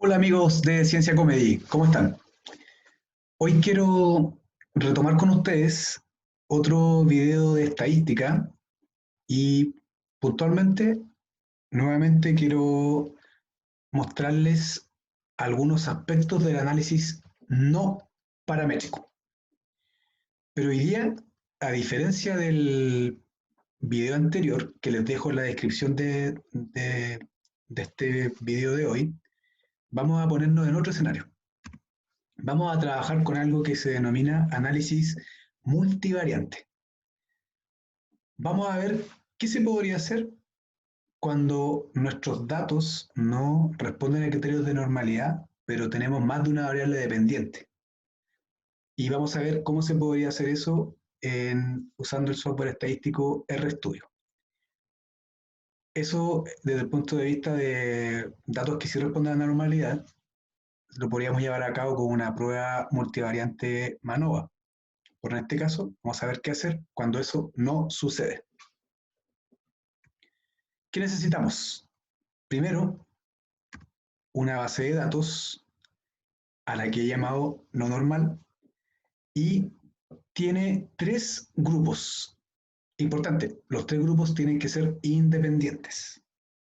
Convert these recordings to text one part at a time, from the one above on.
Hola amigos de Ciencia Comedy, ¿cómo están? Hoy quiero retomar con ustedes otro video de estadística y puntualmente, nuevamente quiero mostrarles algunos aspectos del análisis no paramétrico. Pero hoy día, a diferencia del video anterior, que les dejo en la descripción de este video de hoy, vamos a ponernos en otro escenario. Vamos a trabajar con algo que se denomina análisis multivariante. Vamos a ver qué se podría hacer cuando nuestros datos no responden a criterios de normalidad, pero tenemos más de una variable dependiente. Y vamos a ver cómo se podría hacer eso usando el software estadístico RStudio. Eso, desde el punto de vista de datos que sí responden a la normalidad, lo podríamos llevar a cabo con una prueba multivariante MANOVA. Por en este caso, vamos a ver qué hacer cuando eso no sucede. ¿Qué necesitamos? Primero, una base de datos a la que he llamado no normal y tiene tres grupos. Importante, los tres grupos tienen que ser independientes.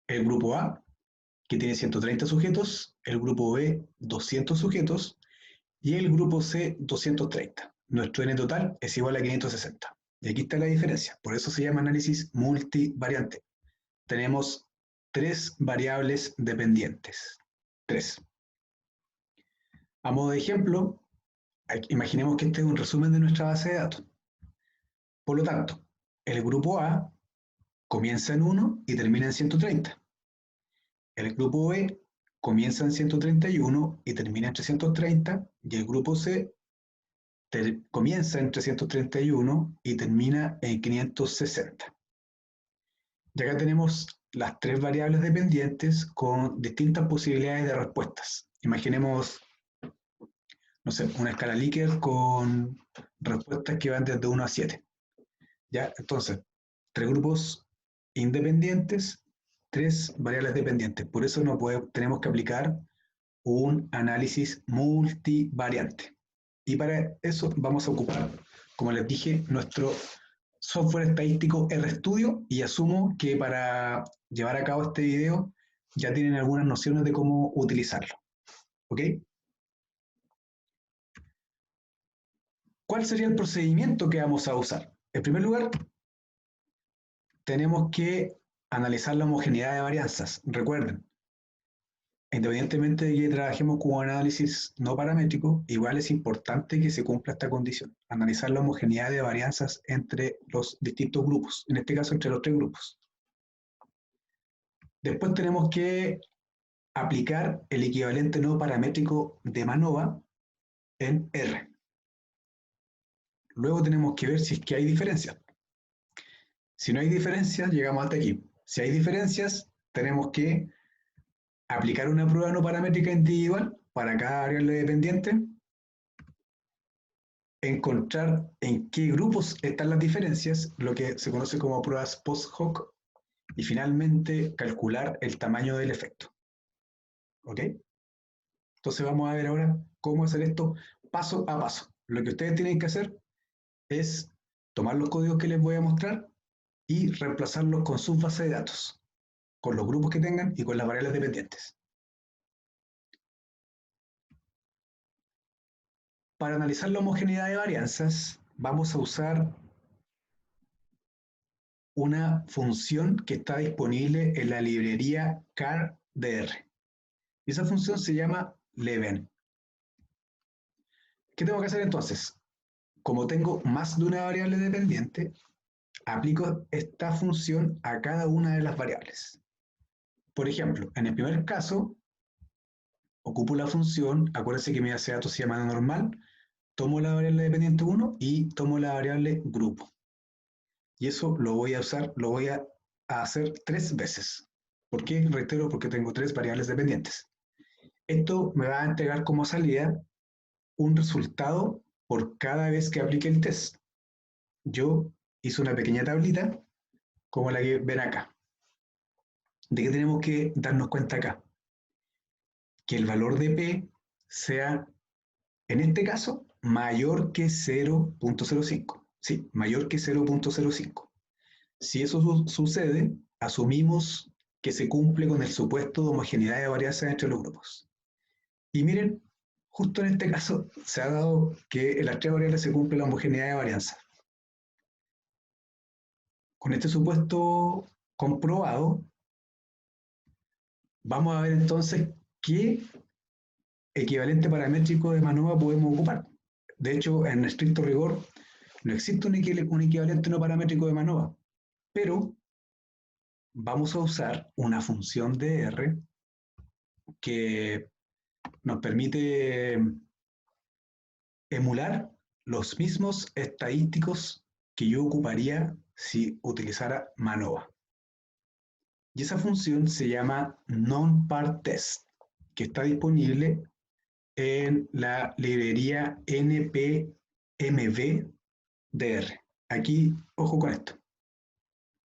El grupo A, que tiene 130 sujetos, el grupo B, 200 sujetos, y el grupo C, 230. Nuestro N total es igual a 560. Y aquí está la diferencia. Por eso se llama análisis multivariante. Tenemos tres variables dependientes. Tres. A modo de ejemplo, imaginemos que este es un resumen de nuestra base de datos. Por lo tanto, el grupo A comienza en 1 y termina en 130. El grupo B comienza en 131 y termina en 330. Y el grupo C comienza en 331 y termina en 560. Y acá tenemos las tres variables dependientes con distintas posibilidades de respuestas. Imaginemos, no sé, una escala Likert con respuestas que van desde 1 a 7. ¿Ya? Entonces, tres grupos independientes, tres variables dependientes. Por eso tenemos que aplicar un análisis multivariante. Y para eso vamos a ocupar, como les dije, nuestro software estadístico RStudio, y asumo que para llevar a cabo este video ya tienen algunas nociones de cómo utilizarlo. ¿Ok? ¿Cuál sería el procedimiento que vamos a usar? En primer lugar, tenemos que analizar la homogeneidad de varianzas. Recuerden, independientemente de que trabajemos con un análisis no paramétrico, igual es importante que se cumpla esta condición, analizar la homogeneidad de varianzas entre los distintos grupos, en este caso entre los tres grupos. Después tenemos que aplicar el equivalente no paramétrico de MANOVA en R. Luego tenemos que ver si es que hay diferencias. Si no hay diferencias, llegamos hasta aquí. Si hay diferencias, tenemos que aplicar una prueba no paramétrica individual para cada variable dependiente, encontrar en qué grupos están las diferencias, lo que se conoce como pruebas post hoc, y finalmente calcular el tamaño del efecto. ¿Ok? Entonces vamos a ver ahora cómo hacer esto paso a paso. Lo que ustedes tienen que hacer es tomar los códigos que les voy a mostrar y reemplazarlos con sus bases de datos, con los grupos que tengan y con las variables dependientes. Para analizar la homogeneidad de varianzas, vamos a usar una función que está disponible en la librería CAR-DR. Y esa función se llama leven. ¿Qué tengo que hacer entonces? Como tengo más de una variable dependiente, aplico esta función a cada una de las variables. Por ejemplo, en el primer caso, ocupo la función, acuérdense que mi base de datos se llama normal, tomo la variable dependiente 1 y tomo la variable grupo. Y eso lo voy a usar, lo voy a hacer tres veces. ¿Por qué? Reitero, porque tengo tres variables dependientes. Esto me va a entregar como salida un resultado por cada vez que aplique el test. Yo hice una pequeña tablita como la que ven acá. ¿De qué tenemos que darnos cuenta acá? que el valor de P sea, en este caso, mayor que 0.05. Sí, mayor que 0.05. Si eso sucede, asumimos que se cumple con el supuesto de homogeneidad de varianza entre los grupos. Y miren, justo en este caso se ha dado que en las tres variables se cumple la homogeneidad de varianza. Con este supuesto comprobado, vamos a ver entonces qué equivalente paramétrico de MANOVA podemos ocupar. De hecho, en estricto rigor, no existe un equivalente no paramétrico de MANOVA, pero vamos a usar una función de R que nos permite emular los mismos estadísticos que yo ocuparía si utilizara MANOVA. Y esa función se llama nonpartest, que está disponible en la librería npmv DR. Aquí, ojo con esto.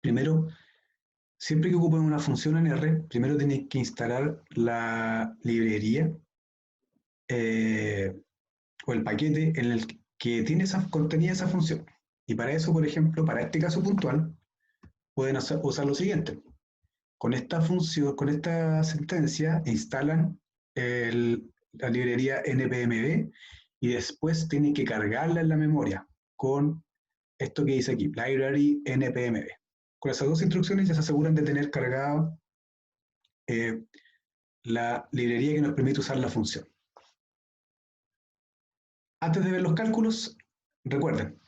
Primero, siempre que ocupen una función en R, primero tienen que instalar la librería o el paquete en el que tiene contenida esa función. Y para eso, por ejemplo, para este caso puntual, pueden usar lo siguiente. Con esta función, con esta sentencia, instalan la librería npmv y después tienen que cargarla en la memoria con esto que dice aquí, library npmv. Con esas dos instrucciones ya se aseguran de tener cargada la librería que nos permite usar la función. Antes de ver los cálculos, recuerden,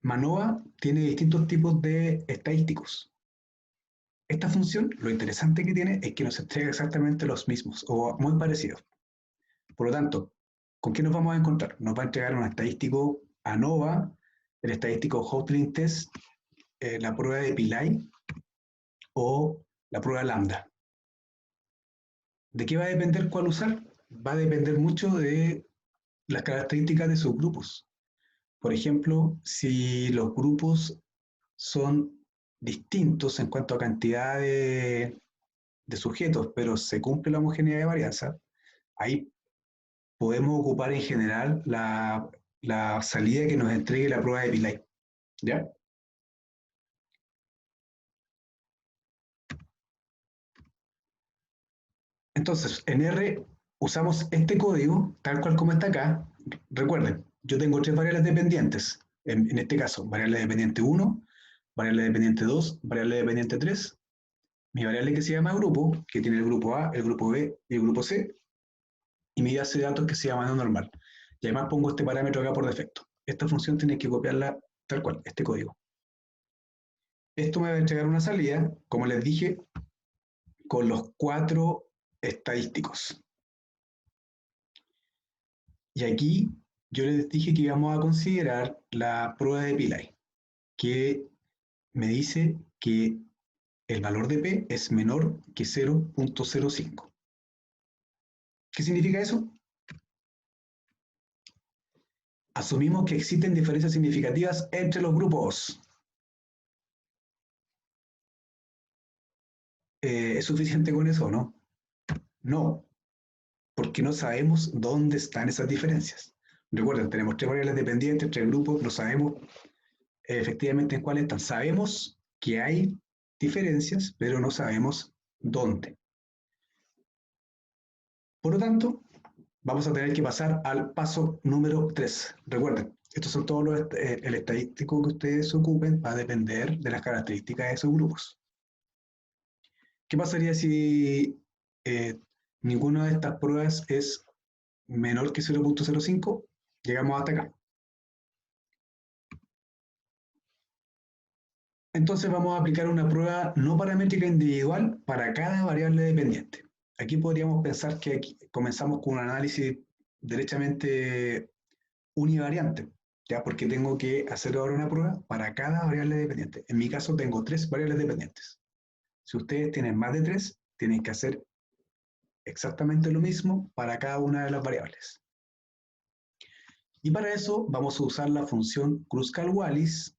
MANOVA tiene distintos tipos de estadísticos. Esta función, lo interesante que tiene es que nos entrega exactamente los mismos o muy parecidos. Por lo tanto, ¿con qué nos vamos a encontrar? Nos va a entregar un estadístico ANOVA, el estadístico Hotelling Test, la prueba de Pillai o la prueba lambda. ¿De qué va a depender cuál usar? Va a depender mucho de las características de sus grupos. Por ejemplo, si los grupos son distintos en cuanto a cantidad de sujetos, pero se cumple la homogeneidad de varianza, ahí podemos ocupar en general la salida que nos entregue la prueba de Pillai. ¿Ya? Entonces, en R usamos este código, tal cual como está acá. Recuerden, yo tengo tres variables dependientes. En este caso, variable dependiente 1, variable dependiente 2, variable dependiente 3. Mi variable que se llama grupo, que tiene el grupo A, el grupo B y el grupo C. Y mi base de datos que se llama no normal. Y además pongo este parámetro acá por defecto. Esta función tiene que copiarla tal cual, este código. Esto me va a entregar una salida, como les dije, con los 4 estadísticos. Y aquí yo les dije que íbamos a considerar la prueba de Pillai, que me dice que el valor de P es menor que 0.05. ¿Qué significa eso? Asumimos que existen diferencias significativas entre los grupos. ¿Es suficiente con eso o no? No, porque no sabemos dónde están esas diferencias. Recuerden, tenemos tres variables dependientes, tres grupos, no sabemos efectivamente en cuáles están. Sabemos que hay diferencias, pero no sabemos dónde. Por lo tanto, vamos a tener que pasar al paso número 3. Recuerden, estos son todos el estadístico que ustedes ocupen va a depender de las características de esos grupos. ¿Qué pasaría si ninguna de estas pruebas es menor que 0.05? Llegamos hasta acá. Entonces vamos a aplicar una prueba no paramétrica individual para cada variable dependiente. Aquí podríamos pensar que aquí comenzamos con un análisis derechamente univariante, ¿ya? Porque tengo que hacer ahora una prueba para cada variable dependiente. En mi caso tengo 3 variables dependientes. Si ustedes tienen más de 3, tienen que hacer exactamente lo mismo para cada una de las variables. Y para eso vamos a usar la función Kruskal-Wallis,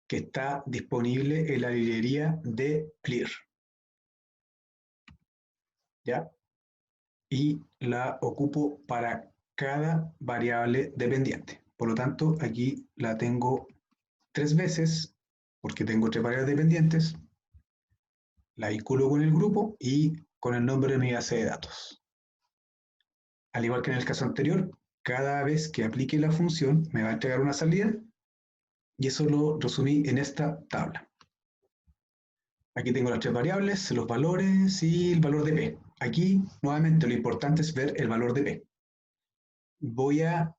que está disponible en la librería de Clear. ¿Ya? y la ocupo para cada variable dependiente. Por lo tanto, aquí la tengo 3 veces, porque tengo 3 variables dependientes, la vinculo con el grupo y con el nombre de mi base de datos. Al igual que en el caso anterior, cada vez que aplique la función me va a entregar una salida y eso lo resumí en esta tabla. Aquí tengo las 3 variables, los valores y el valor de P. Aquí, nuevamente, lo importante es ver el valor de P. Voy a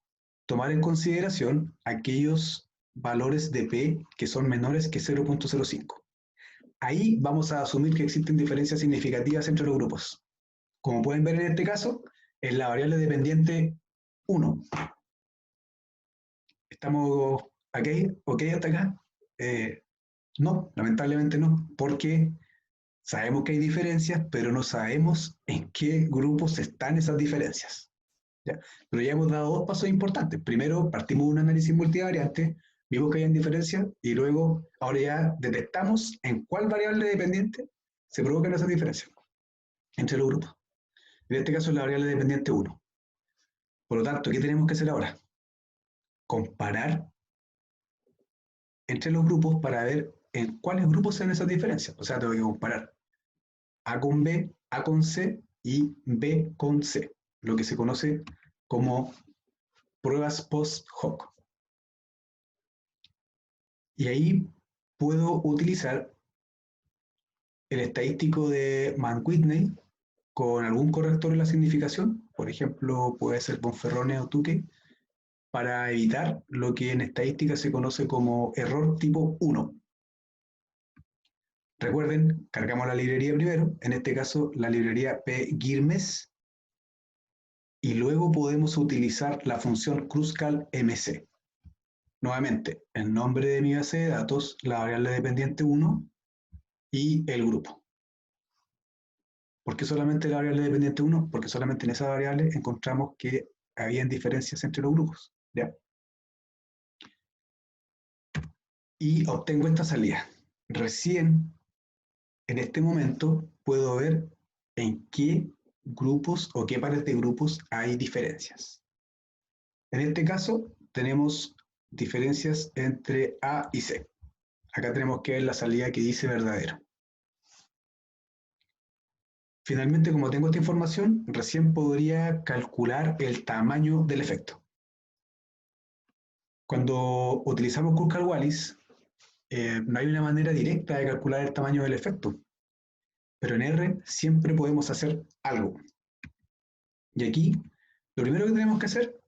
tomar en consideración aquellos valores de P que son menores que 0.05. Ahí vamos a asumir que existen diferencias significativas entre los grupos. Como pueden ver en este caso, es la variable dependiente 1. ¿Estamos ok hasta acá? No, lamentablemente no, porque sabemos que hay diferencias, pero no sabemos en qué grupos están esas diferencias. ¿Ya? Pero ya hemos dado 2 pasos importantes. Primero, partimos de un análisis multivariante, vimos que hay diferencias y luego, ahora ya detectamos en cuál variable dependiente se provocan esas diferencias entre los grupos. En este caso es la variable dependiente 1. Por lo tanto, ¿qué tenemos que hacer ahora? Comparar entre los grupos para ver en cuáles grupos se ven esas diferencias. O sea, tengo que comparar A con B, A con C y B con C, lo que se conoce como pruebas post hoc. Y ahí puedo utilizar el estadístico de Mann-Whitney con algún corrector en la significación, por ejemplo, puede ser Bonferrone o Tukey, para evitar lo que en estadística se conoce como error tipo 1. Recuerden, cargamos la librería primero, en este caso la librería pgirmes, y luego podemos utilizar la función cruzcal-mc. Nuevamente, el nombre de mi base de datos, la variable dependiente 1 y el grupo. ¿Por qué solamente la variable dependiente 1? Porque solamente en esa variable encontramos que habían diferencias entre los grupos. ¿Ya? Y obtengo esta salida. Recién en este momento puedo ver en qué grupos o qué pares de grupos hay diferencias. En este caso tenemos diferencias entre A y C. Acá tenemos que ver la salida que dice verdadero. Finalmente, como tengo esta información, recién podría calcular el tamaño del efecto. Cuando utilizamos Kruskal-Wallis, no hay una manera directa de calcular el tamaño del efecto, pero en R siempre podemos hacer algo. Y aquí, lo primero que tenemos que hacer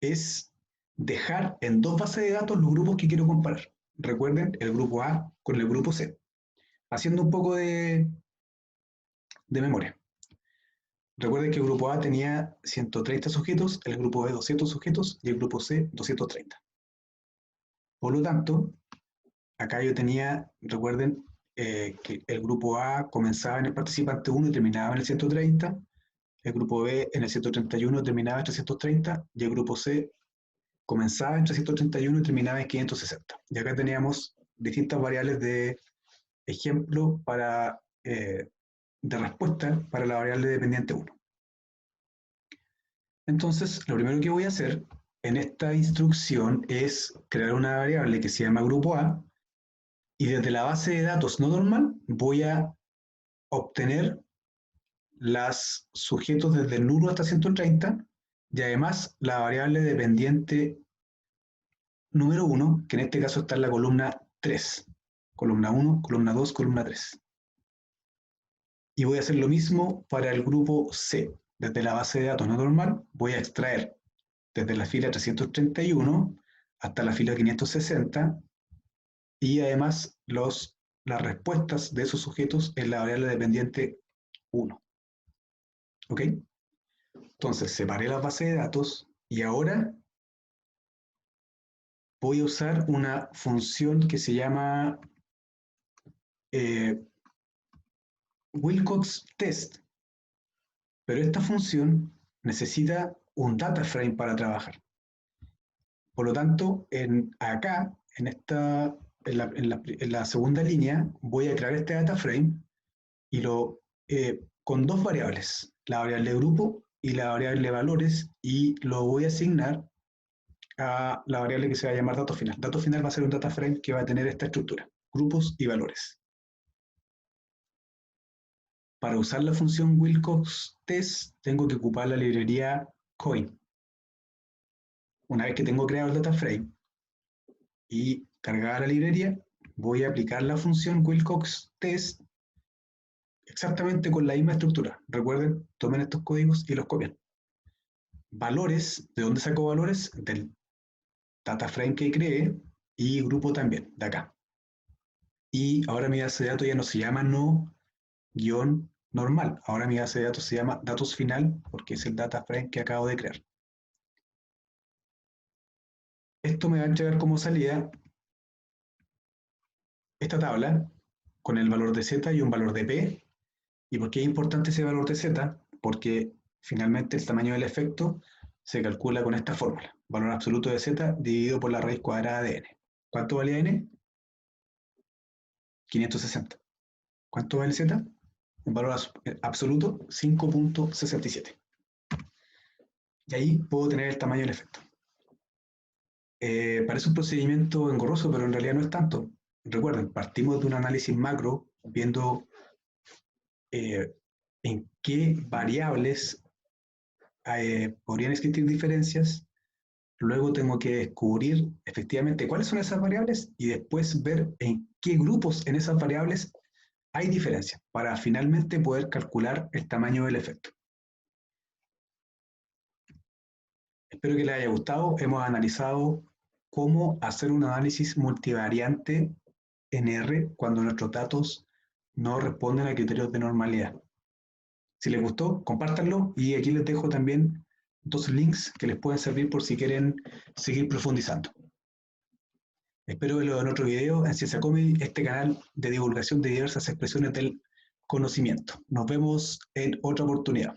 es dejar en 2 bases de datos los grupos que quiero comparar. Recuerden, el grupo A con el grupo C. Haciendo un poco de memoria. Recuerden que el grupo A tenía 130 sujetos, el grupo B 200 sujetos y el grupo C 230. Por lo tanto, acá yo tenía, recuerden, que el grupo A comenzaba en el participante 1 y terminaba en el 130, el grupo B en el 131 terminaba en 330 y el grupo C comenzaba en 331 y terminaba en 560. Y acá teníamos distintas variables de ejemplo para, de respuesta para la variable dependiente 1. Entonces, lo primero que voy a hacer en esta instrucción es crear una variable que se llama grupo A y desde la base de datos no normal voy a obtener los sujetos desde el 1 hasta 130 y además la variable dependiente número 1, que en este caso está en la columna 3. Columna 1, columna 2, columna 3. Y voy a hacer lo mismo para el grupo C. Desde la base de datos no normal voy a extraer desde la fila 331 hasta la fila 560 y además las respuestas de esos sujetos en la variable dependiente 1. ¿Ok? Entonces separé la base de datos y ahora voy a usar una función que se llama Wilcox Test. Pero esta función necesita un data frame para trabajar. Por lo tanto, acá, en la segunda línea, voy a crear este data frame y con 2 variables. la variable grupo y la variable valores, y lo voy a asignar a la variable que se va a llamar dato final. Dato final va a ser un data frame que va a tener esta estructura, grupos y valores. Para usar la función wilcox-test tengo que ocupar la librería coin. Una vez que tengo creado el data frame y cargada la librería, voy a aplicar la función wilcox-test exactamente con la misma estructura. Recuerden, tomen estos códigos y los copian. Valores, ¿de dónde saco valores? Del data frame que creé, y grupo también, de acá. Y ahora mi base de datos ya no se llama no-normal. Ahora mi base de datos se llama datos final porque es el data frame que acabo de crear. Esto me va a entregar como salida esta tabla con el valor de z y un valor de p. ¿Y por qué es importante ese valor de z? Porque finalmente el tamaño del efecto se calcula con esta fórmula. Valor absoluto de z dividido por la raíz cuadrada de n. ¿Cuánto valía n? 560. ¿Cuánto vale z? Un valor absoluto 5.67. Y ahí puedo tener el tamaño del efecto. Parece un procedimiento engorroso, pero en realidad no es tanto. Recuerden, partimos de un análisis macro viendo en qué variables podrían existir diferencias. Luego tengo que descubrir efectivamente cuáles son esas variables y después ver en qué grupos en esas variables hay diferencias para finalmente poder calcular el tamaño del efecto. Espero que les haya gustado. Hemos analizado cómo hacer un análisis multivariante en R cuando nuestros datos no responden a criterios de normalidad. Si les gustó, compártanlo, y aquí les dejo también dos links que les pueden servir por si quieren seguir profundizando. Espero verlo en otro video en Ciencia Comedy, este canal de divulgación de diversas expresiones del conocimiento. Nos vemos en otra oportunidad.